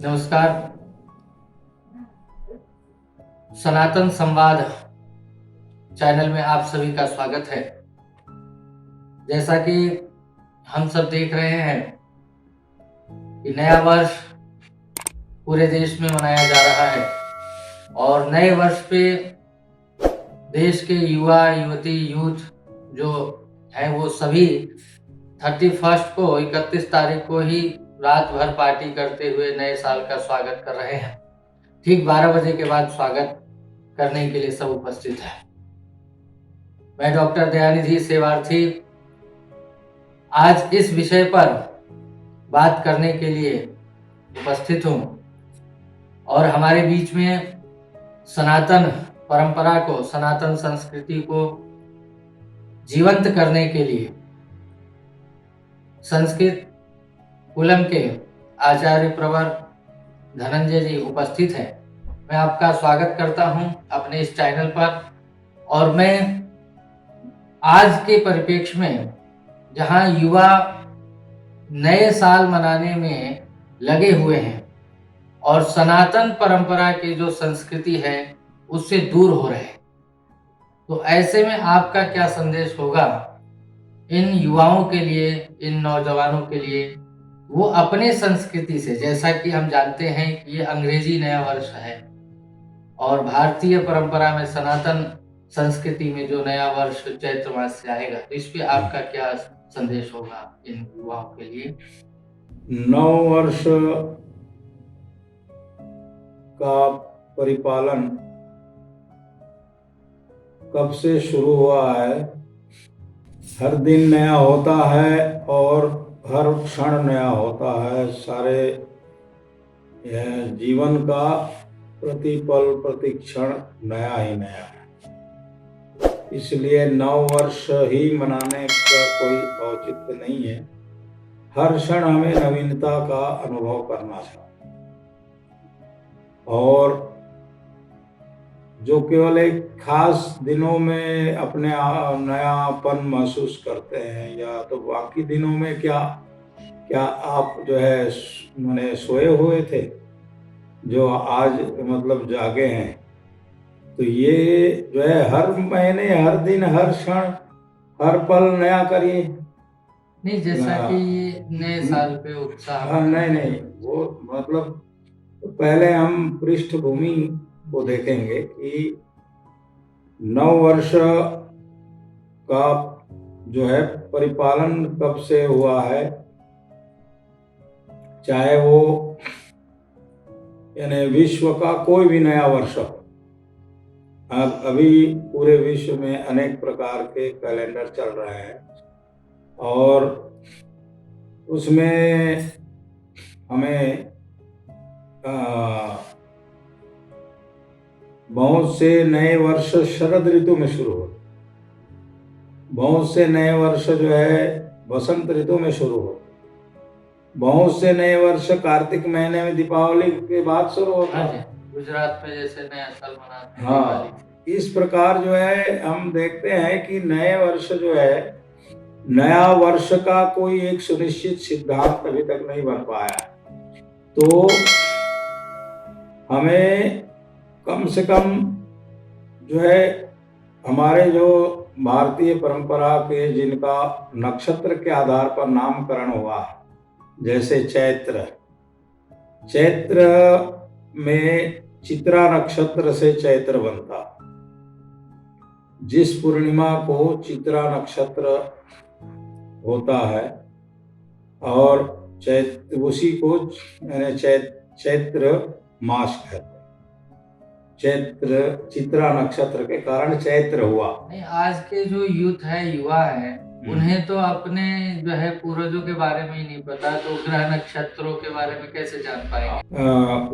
नमस्कार। सनातन संवाद चैनल में आप सभी का स्वागत है। जैसा कि हम सब देख रहे हैं कि नया वर्ष पूरे देश में मनाया जा रहा है और नए वर्ष पे देश के युवा युवती यूथ जो है वो सभी 31 को 31 तारीख को ही रात भर पार्टी करते हुए नए साल का स्वागत कर रहे हैं। ठीक 12 बजे के बाद स्वागत करने के लिए सब उपस्थित है। मैं डॉक्टर दयानिधि सेवार्थी आज इस विषय पर बात करने के लिए उपस्थित हूँ और हमारे बीच में सनातन परंपरा को, सनातन संस्कृति को जीवंत करने के लिए संस्कृत कुलम के आचार्य प्रवर धनंजय जी उपस्थित हैं। मैं आपका स्वागत करता हूं अपने इस चैनल पर। और मैं आज के परिप्रेक्ष्य में, जहां युवा नए साल मनाने में लगे हुए हैं और सनातन परंपरा की जो संस्कृति है उससे दूर हो रहे हैं, तो ऐसे में आपका क्या संदेश होगा इन युवाओं के लिए, इन नौजवानों के लिए, वो अपने संस्कृति से, जैसा कि हम जानते हैं कि ये अंग्रेजी नया वर्ष है और भारतीय परंपरा में सनातन संस्कृति में जो नया वर्ष चैत्र मास से आएगा, तो इस पे आपका क्या संदेश होगा इन युवाओं के लिए? नव वर्ष का परिपालन कब से शुरू हुआ है? हर दिन नया होता है और हर क्षण नया होता है। सारे जीवन का प्रतिपल प्रतिक्षण नया ही नया है। इसलिए नव वर्ष ही मनाने का कोई औचित्य नहीं है। हर क्षण हमें नवीनता का अनुभव करना चाहिए और जो केवल एक खास दिनों में अपने नयापन महसूस करते हैं, या तो बाकी दिनों में क्या आप जो है मैंने सोए हुए थे जो आज मतलब जागे हैं? तो ये जो है हर महीने, हर दिन, हर क्षण, हर पल नया करिए। नहीं, जैसा कि नए साल पे उत्साह, नहीं, वो मतलब पहले हम पृष्ठभूमि को देखेंगे कि नव वर्ष का जो है परिपालन कब से हुआ है। चाहे वो यानी विश्व का कोई भी नया वर्ष हो। अब अभी पूरे विश्व में अनेक प्रकार के कैलेंडर चल रहे हैं और उसमें हमें बहुत से नए वर्ष शरद ऋतु में शुरू हो, बहुत से नए वर्ष जो है बसंत ऋतु में शुरू हो, बहुत से नए वर्ष कार्तिक महीने में दीपावली के बाद शुरू होता है। गुजरात में जैसे नया साल मनाते हैं। हाँ, इस प्रकार जो है हम देखते हैं कि नए वर्ष जो है, नया वर्ष का कोई एक सुनिश्चित सिद्धांत अभी तक नहीं बन पाया। तो हमें कम से कम जो है हमारे जो भारतीय परंपरा के जिनका नक्षत्र के आधार पर नामकरण हुआ है, जैसे चैत्र में चित्रा नक्षत्र से चैत्र बनता। जिस पूर्णिमा को चित्रा नक्षत्र होता है और उसी को चैत्र मास कहते हैं। चित्रा नक्षत्र के कारण चैत्र हुआ। नहीं, आज के जो यूथ है, युवा है, उन्हें तो अपने जो है पूर्वजों के बारे में ही नहीं पता, तो ग्रह नक्षत्रों के बारे में कैसे जान पाएंगे?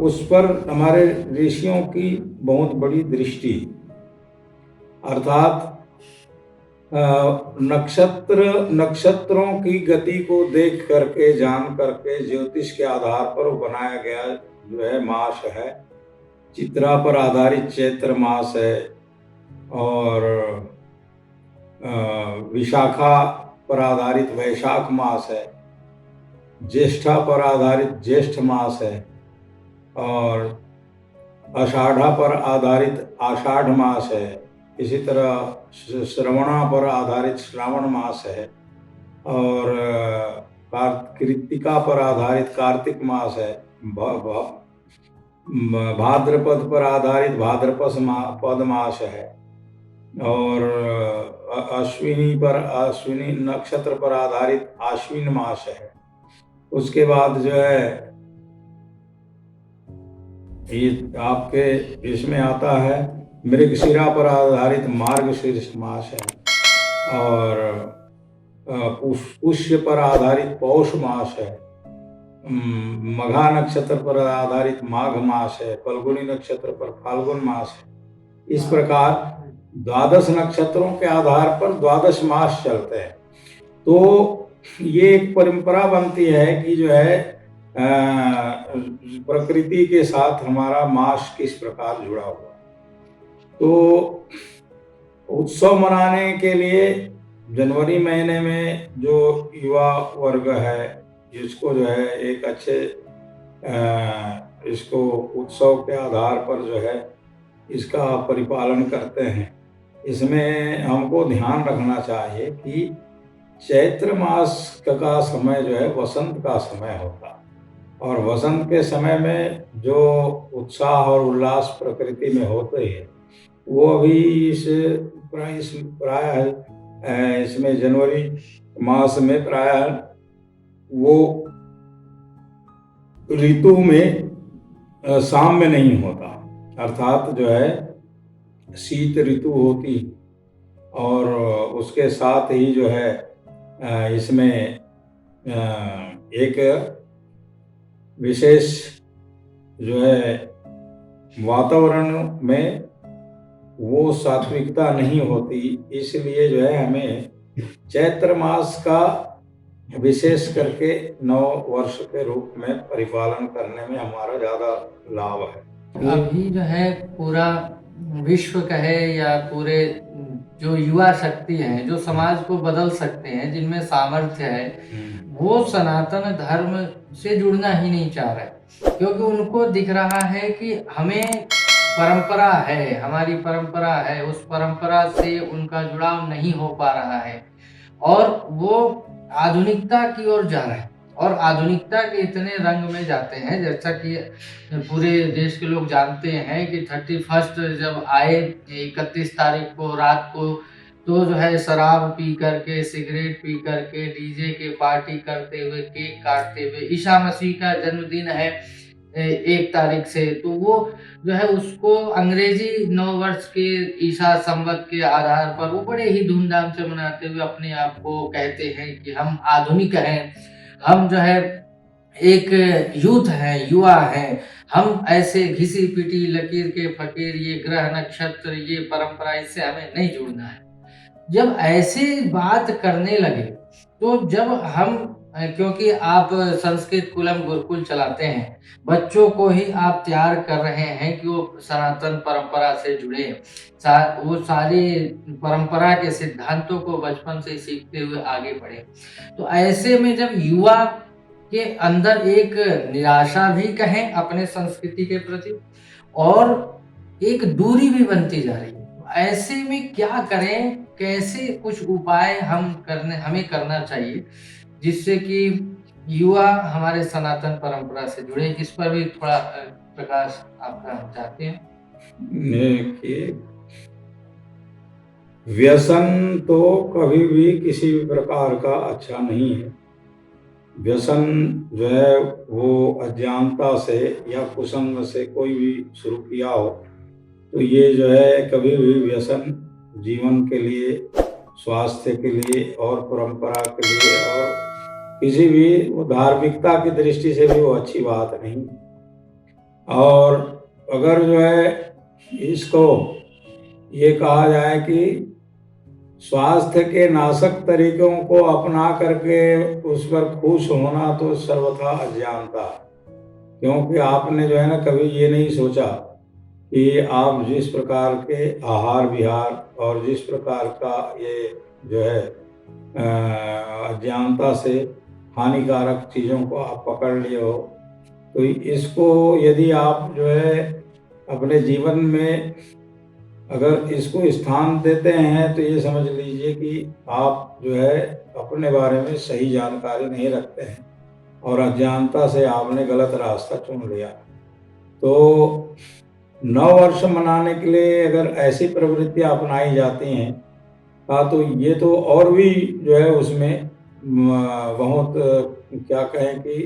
उस पर हमारे ऋषियों की बहुत बड़ी दृष्टि, अर्थात नक्षत्रों की गति को देख करके, जान करके, ज्योतिष के आधार पर बनाया गया जो है मास है। चित्रा पर आधारित चैत्र मास है और विशाखा पर आधारित वैशाख मास है, ज्येष्ठा पर आधारित ज्येष्ठ मास है और आषाढ़ा पर आधारित आषाढ़ मास है। इसी तरह श्रवणा पर आधारित श्रावण मास है और कृत्तिका पर आधारित कार्तिक मास है। भाद्रपद पर आधारित भाद्रपद मास है और अश्विनी नक्षत्र पर आधारित आश्विन मास है। उसके बाद जो है ये आपके इसमें आता है मृगशिरा पर आधारित मार्गशीर्ष मास है और पुष्य पर आधारित पौष मास है। मघा नक्षत्र पर आधारित माघ मास है। फल्गुनी नक्षत्र पर फाल्गुन मास है। इस प्रकार 12 नक्षत्रों के आधार पर 12 मास चलते हैं। तो ये एक परंपरा बनती है कि जो है प्रकृति के साथ हमारा मास किस प्रकार जुड़ा हुआ है। तो उत्सव मनाने के लिए जनवरी महीने में जो युवा वर्ग है जिसको जो है एक अच्छे इसको उत्सव के आधार पर जो है इसका परिपालन करते हैं। इसमें हमको ध्यान रखना चाहिए कि चैत्र मास का समय जो है वसंत का समय होता है और वसंत के समय में जो उत्साह और उल्लास प्रकृति में होते हैं वो अभी प्राय इसमें जनवरी मास में प्राय वो ऋतु में साम्य नहीं होता, अर्थात जो है शीत ऋतु होती और उसके साथ ही जो है इसमें एक विशेष जो है वातावरण में वो सात्विकता नहीं होती। इसलिए जो है हमें चैत्र मास का विशेष करके नव वर्ष के रूप में परिपालन करने में हमारा ज़्यादा लाभ है। अभी जो है पूरा विश्व कहे या पूरे जो युवा शक्ति है जो समाज को बदल सकते हैं, जिनमें सामर्थ्य है, वो सनातन धर्म से जुड़ना ही नहीं चाह रहे, क्योंकि उनको दिख रहा है कि हमें परंपरा है, हमारी परंपरा है, उस परंपरा से उनका जुड़ाव नहीं हो पा रहा है और वो आधुनिकता की ओर जा रहे हैं और आधुनिकता के इतने रंग में जाते हैं, जैसा कि पूरे देश के लोग जानते हैं कि 31 जब आए 31 तारीख को रात को, तो जो है शराब पी करके, सिगरेट पी करके, डीजे के पार्टी करते हुए, केक काटते हुए, ईसा मसीह का जन्मदिन है 1 तारीख से, तो वो जो है उसको अंग्रेजी नव वर्ष के ईसा संवत के आधार पर वो बड़े ही धूमधाम से मनाते हुए अपने आप को कहते हैं कि हम आधुनिक हैं, हम जो है एक यूथ हैं, युवा हैं, हम ऐसे घिसी पिटी लकीर के फकीर, ये ग्रह नक्षत्र, ये परंपरा, इससे हमें नहीं जुड़ना है। जब ऐसी बात करने लगे तो जब हम क्योंकि आप संस्कृत कुलम गुरुकुल चलाते हैं, बच्चों को ही आप तैयार कर रहे हैं कि वो सनातन परंपरा से जुड़े, वो सारी परंपरा के सिद्धांतों को बचपन से सीखते हुए आगे बढ़े। तो ऐसे में जब युवा के अंदर एक निराशा भी कहें अपने संस्कृति के प्रति और एक दूरी भी बनती जा रही है, ऐसे में क्या करें, कैसे कुछ उपाय हमें करना चाहिए जिससे कि युवा हमारे सनातन परंपरा से जुड़े, इस पर भी थोड़ा प्रकाश आपका चाहते हैं? देखिए, व्यसन तो कभी भी किसी भी प्रकार का अच्छा नहीं है। व्यसन जो है वो अज्ञानता से या कुसंग से कोई भी शुरू किया हो तो ये जो है कभी भी व्यसन जीवन के लिए, स्वास्थ्य के लिए और परंपरा के लिए और किसी भी वो धार्मिकता की दृष्टि से भी वो अच्छी बात नहीं। और अगर जो है इसको ये कहा जाए कि स्वास्थ्य के नाशक तरीकों को अपना करके उस पर खुश होना तो सर्वथा अज्ञानता, क्योंकि आपने जो है ना कभी ये नहीं सोचा कि आप जिस प्रकार के आहार विहार और जिस प्रकार का ये जो है अज्ञानता से हानिकारक चीज़ों को आप पकड़ लिए हो तो इसको यदि आप जो है अपने जीवन में अगर इसको स्थान देते हैं तो ये समझ लीजिए कि आप जो है अपने बारे में सही जानकारी नहीं रखते हैं और अज्ञानता से आपने गलत रास्ता चुन लिया। तो नव वर्ष मनाने के लिए अगर ऐसी प्रवृत्तियां अपनाई जाती हैं तो ये तो और भी जो है उसमें बहुत क्या कहें कि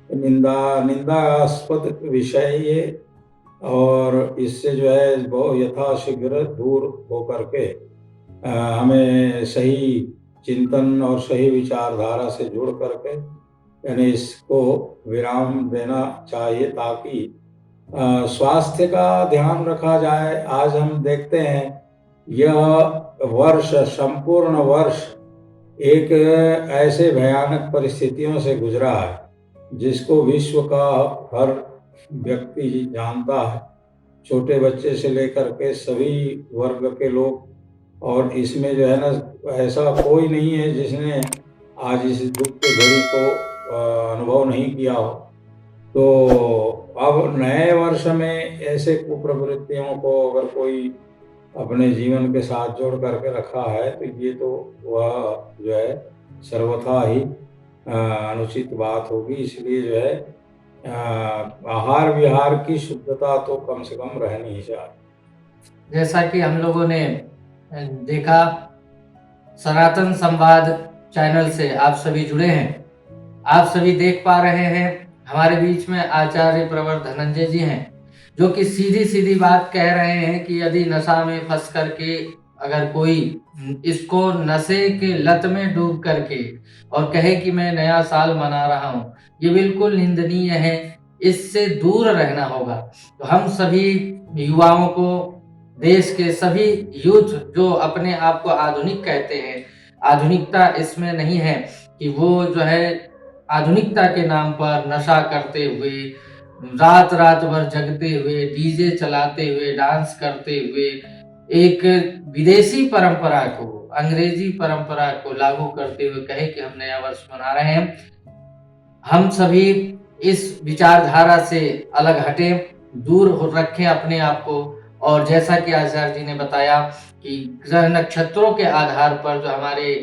निंदास्पद विषय ये, और इससे जो है बहुत यथाशीघ्र दूर होकर के हमें सही चिंतन और सही विचारधारा से जुड़ करके यानी इसको विराम देना चाहिए ताकि स्वास्थ्य का ध्यान रखा जाए। आज हम देखते हैं यह वर्ष संपूर्ण वर्ष एक ऐसे भयानक परिस्थितियों से गुजरा है जिसको विश्व का हर व्यक्ति जानता है, छोटे बच्चे से लेकर के सभी वर्ग के लोग। और इसमें जो है ना ऐसा कोई नहीं है जिसने आज इस दुख की घड़ी को अनुभव नहीं किया हो। तो अब नए वर्ष में ऐसे कुप्रवृत्तियों को अगर कोई अपने जीवन के साथ जोड़ करके रखा है तो ये तो वह जो है सर्वथा ही अनुचित बात होगी। इसलिए जो है आहार विहार की शुद्धता तो कम से कम रहनी ही चाहिए। जैसा कि हम लोगों ने देखा, सनातन संवाद चैनल से आप सभी जुड़े हैं, आप सभी देख पा रहे हैं हमारे बीच में आचार्य प्रवर धनंजय जी हैं, जो कि सीधी सीधी बात कह रहे हैं कि यदि नशा में फंस करके अगर कोई इसको नशे के लत में डूब करके और कहे कि मैं नया साल मना रहा हूँ, ये बिल्कुल निंदनीय है, इससे दूर रहना होगा। तो हम सभी युवाओं को, देश के सभी यूथ जो अपने आप को आधुनिक कहते हैं, आधुनिकता इसमें नहीं है कि वो जो है आधुनिकता के नाम पर नशा करते हुए, रात रात भर जगते हुए, डीजे चलाते हुए, डांस करते हुए एक विदेशी परंपरा को, अंग्रेजी परंपरा को लागू करते हुए कहे कि हम नया वर्ष मना रहे हैं। हम सभी इस विचारधारा से अलग हटें, दूर रखें अपने आप को। और जैसा कि आचार्य जी ने बताया कि ग्रह नक्षत्रों के आधार पर जो हमारे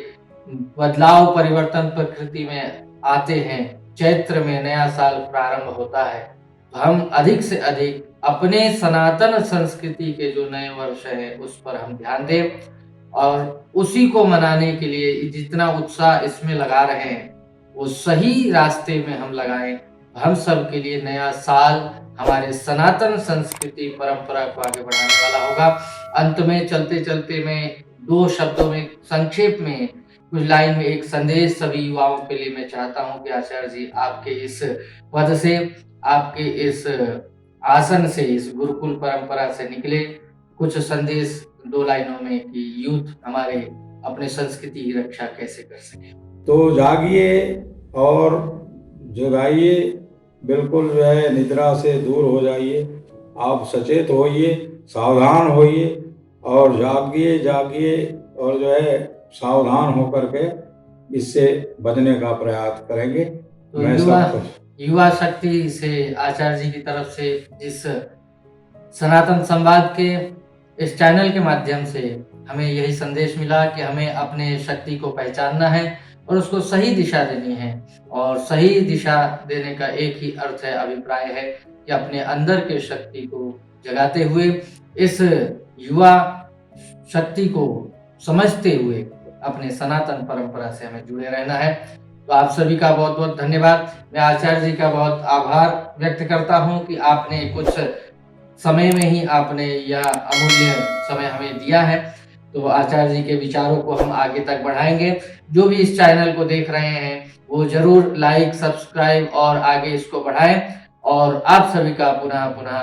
बदलाव परिवर्तन प्रकृति में आते हैं, चैत्र में नया साल प्रारंभ होता है, तो हम अधिक से अधिक अपने सनातन संस्कृति के जो नए वर्ष है उस पर हम ध्यान दें और उसी को मनाने के लिए जितना उत्साह इसमें लगा रहे हैं वो सही रास्ते में हम लगाएं। हम सब के लिए नया साल हमारे सनातन संस्कृति परंपरा को आगे बढ़ाने वाला होगा। अंत में चलते चलते मैं 2 शब्दों में संक्षेप में कुछ लाइन में एक संदेश सभी युवाओं के लिए मैं चाहता हूं कि आचार्य जी आपके इस पद से, आपके इस आसन से, इस गुरुकुल परंपरा से निकले कुछ संदेश 2 लाइनों में कि यूथ हमारे अपने संस्कृति की रक्षा कैसे कर सके। तो जागिए और जगाइए, बिल्कुल जो है निद्रा से दूर हो जाइए, आप सचेत होइए, सावधान होइए और जागिए और जो है सावधान होकर के इससे बचने का प्रयास करेंगे। तो युवा शक्ति से आचार्य जी की तरफ से जिस सनातन संवाद के इस चैनल के माध्यम से हमें यही संदेश मिला कि हमें अपने शक्ति को पहचानना है और उसको सही दिशा देनी है। और सही दिशा देने का एक ही अर्थ है, अभिप्राय है कि अपने अंदर के शक्ति को जगाते हुए इस युवा शक्ति को समझते हुए अपने सनातन परंपरा से हमें जुड़े रहना है। तो आप सभी का बहुत बहुत धन्यवाद। मैं आचार्य जी का बहुत आभार व्यक्त करता हूं कि आपने कुछ समय में ही आपने यह अमूल्य समय हमें दिया है। तो आचार्य जी के विचारों को हम आगे तक बढ़ाएंगे। जो भी इस चैनल को देख रहे हैं वो जरूर लाइक, सब्सक्राइब और आगे इसको बढ़ाएं। और आप सभी का पुनः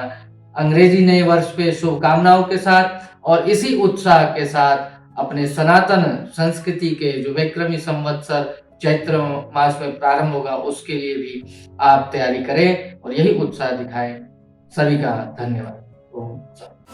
अंग्रेजी नए वर्ष पे शुभकामनाओं के साथ और इसी उत्साह के साथ अपने सनातन संस्कृति के जो विक्रमी संवत्सर चैत्र मास में प्रारंभ होगा उसके लिए भी आप तैयारी करें और यही उत्साह दिखाएं। सभी का धन्यवाद। ओम शांति।